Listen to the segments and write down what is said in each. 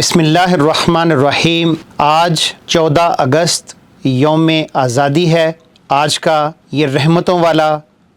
बिस्मिल्लाहिर्रहमानिर्रहीम। आज 14 अगस्त यौम आज़ादी है। आज का ये रहमतों वाला,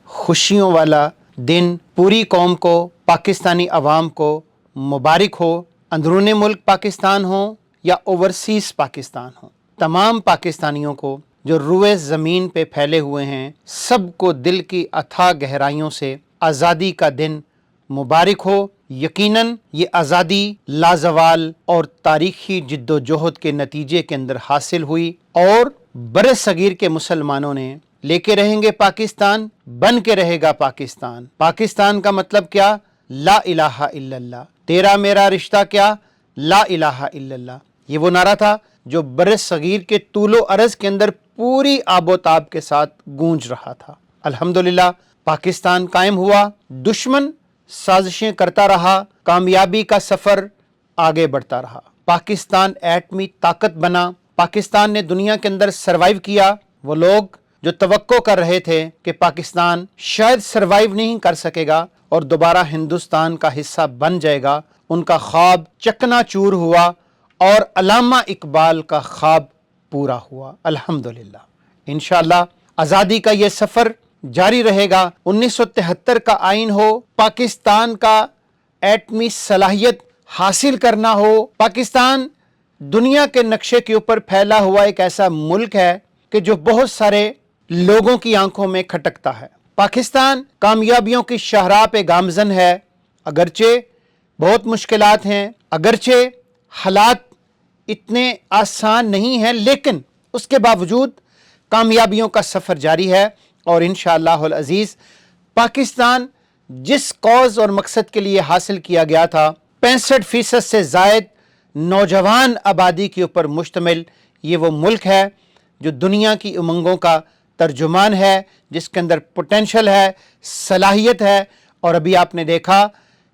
खुशियों वाला दिन पूरी कौम को, पाकिस्तानी अवाम को मुबारक हो। अंदरून मुल्क पाकिस्तान हो या ओवरसीज़ पाकिस्तान हो, तमाम पाकिस्तानियों को जो रुए ज़मीन पे फैले हुए हैं, सबको दिल की अथाह गहराइयों से आज़ादी का दिन मुबारक हो। यकीनन ये आज़ादी लाजवाल और तारीखी जिद्दोजहद के नतीजे के अंदर हासिल हुई और बरे सगीर के मुसलमानों ने लेके रहेंगे पाकिस्तान, बन के रहेगा पाकिस्तान। पाकिस्तान का मतलब क्या? ला इलाहा इल्लल्लाह। तेरा मेरा रिश्ता क्या? ला इलाहा इल्लल्लाह। ये वो नारा था जो बरे सगीर के तूलो अरज के अंदर पूरी आबोताब के साथ गूंज रहा था। अल्हम्दुलिल्लाह पाकिस्तान कायम हुआ। दुश्मन साजिशें करता रहा, कामयाबी का सफ़र आगे बढ़ता रहा। पाकिस्तान एटमी ताकत बना। पाकिस्तान ने दुनिया के अंदर सरवाइव किया। वो लोग जो तवक्को कर रहे थे कि पाकिस्तान शायद सरवाइव नहीं कर सकेगा और दोबारा हिंदुस्तान का हिस्सा बन जाएगा, उनका ख्वाब चकनाचूर हुआ और अल्लामा इकबाल का ख्वाब पूरा हुआ। अल्हम्दुलिल्लाह इंशाअल्लाह आज़ादी का ये सफ़र जारी रहेगा। 1973 का आइन हो, पाकिस्तान का एटमी सलाहियत हासिल करना हो। पाकिस्तान दुनिया के नक्शे के ऊपर फैला हुआ एक ऐसा मुल्क है कि जो बहुत सारे लोगों की आंखों में खटकता है। पाकिस्तान कामयाबियों की शाहराह पे गामजन है। अगरचे बहुत मुश्किलात हैं, अगरचे हालात इतने आसान नहीं हैं, लेकिन उसके बावजूद कामयाबियों का सफ़र जारी है और इंशाअल्लाहुल अज़ीज़ पाकिस्तान जिस कौज़ और मकसद के लिए हासिल किया गया था, 65% से ज़ायद नौजवान आबादी के ऊपर मुश्तमिल ये वो मुल्क है जो दुनिया की उमंगों का तर्जुमान है, जिसके अंदर पोटेंशल है, सलाहियत है। और अभी आपने देखा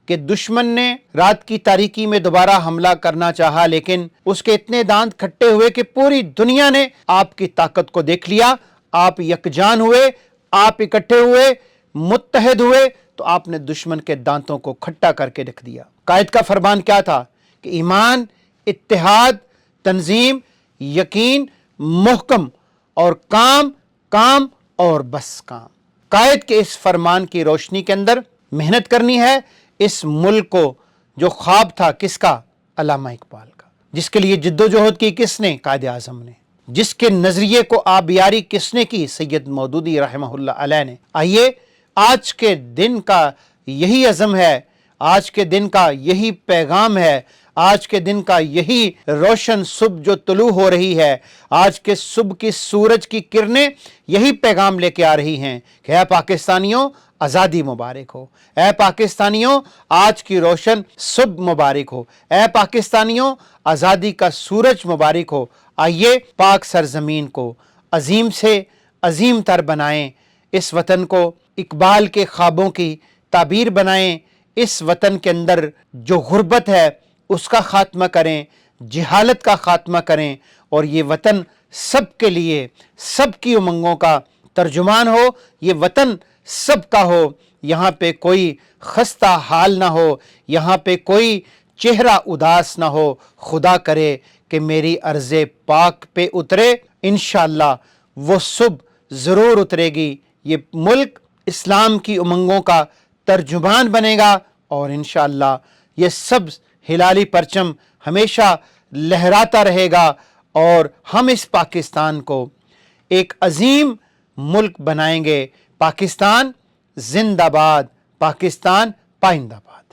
कि दुश्मन ने रात की तारीकी में दोबारा हमला करना चाहा, लेकिन उसके इतने दांत खट्टे हुए कि पूरी दुनिया ने आपकी ताकत को देख लिया। आप यकजान हुए, आप इकट्ठे हुए, मुत्तहद हुए, तो आपने दुश्मन के दांतों को खट्टा करके रख दिया। कायद का फरमान क्या था कि ईमान, इत्तेहाद, तंजीम, यकीन, मुहकम और काम, काम और बस काम। कायद के इस फरमान की रोशनी के अंदर मेहनत करनी है। इस मुल्क को जो ख्वाब था किसका? अल्लामा इकबाल का। जिसके लिए जिद्दोजहद की किसने? कायद आज़म ने। जिसके नजरिए को आबियारी किसने की? सैयद मौदूदी रहमहुल्लाह अलैह ने। आइए आज के दिन का यही अज़म है, आज के दिन का यही पैगाम है, आज के दिन का यही रोशन सुबह जो तुलू हो रही है, आज के सुबह की सूरज की किरणें यही पैगाम लेके आ रही हैं कि ऐ पाकिस्तानियों आज़ादी मुबारक हो। ऐ पाकिस्तानियों आज की रोशन सुबह मुबारक हो। ऐ पाकिस्तानियों आज़ादी का सूरज मुबारक हो। आइए पाक सरजमीन को अजीम से अजीम तर बनाएं। इस वतन को इकबाल के ख्वाबों की ताबीर बनाएं। इस वतन के अंदर जो गुर्बत है उसका खात्मा करें, जिहालत का खात्मा करें और ये वतन सबके लिए, सबकी उमंगों का तर्जुमान हो। ये वतन सबका हो। यहाँ पे कोई खस्ता हाल ना हो, यहाँ पे कोई चेहरा उदास ना हो। खुदा करे कि मेरी अर्ज़े पाक पे उतरे। इंशाअल्लाह वो सुबह ज़रूर उतरेगी। ये मुल्क इस्लाम की उमंगों का तर्जुमान बनेगा और इंशाअल्लाह ये सब हिलाली परचम हमेशा लहराता रहेगा और हम इस पाकिस्तान को एक अजीम मुल्क बनाएंगे। पाकिस्तान जिंदाबाद, पाकिस्तान पाइंदाबाद।